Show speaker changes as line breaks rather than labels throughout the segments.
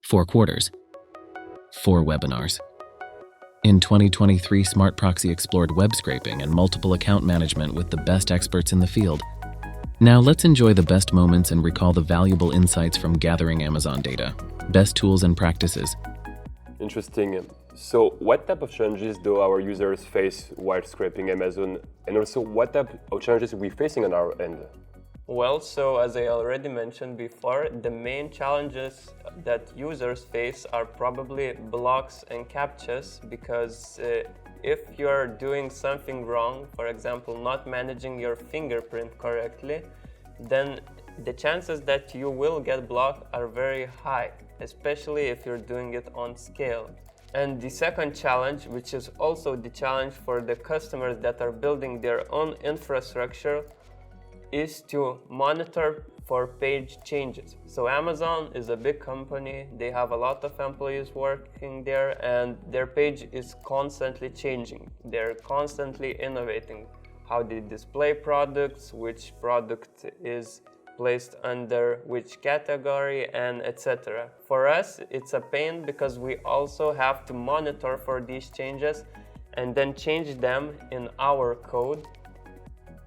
4 quarters, 4 webinars. In 2023, Smart Proxy explored web scraping and multiple account management with the best experts in the field. Now let's enjoy the best moments and recall the valuable insights from gathering Amazon data. Best tools and practices.
Interesting. So what type of challenges do our users face while scraping Amazon? And also what type of challenges are we facing on our end?
Well, so as I already mentioned before, the main challenges that users face are probably blocks and captchas, because if you're doing something wrong, for example, not managing your fingerprint correctly, then the chances that you will get blocked are very high, especially if you're doing it on scale. And the second challenge, which is also the challenge for the customers that are building their own infrastructure, is to monitor for page changes. So Amazon is a big company, they have a lot of employees working there, and their page is constantly changing. They're constantly innovating how they display products, which product is placed under which category, and etc. For us, it's a pain because we also have to monitor for these changes and then change them in our code,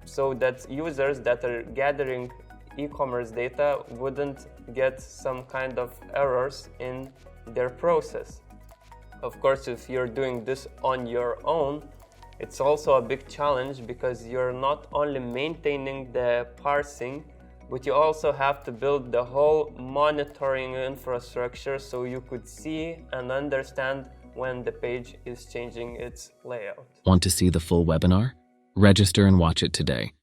so that users that are gathering e-commerce data wouldn't get some kind of errors in their process. Of course, if you're doing this on your own, it's also a big challenge because you're not only maintaining the parsing, but you also have to build the whole monitoring infrastructure so you could see and understand when the page is changing its layout.
Want to see the full webinar? Register and watch it today.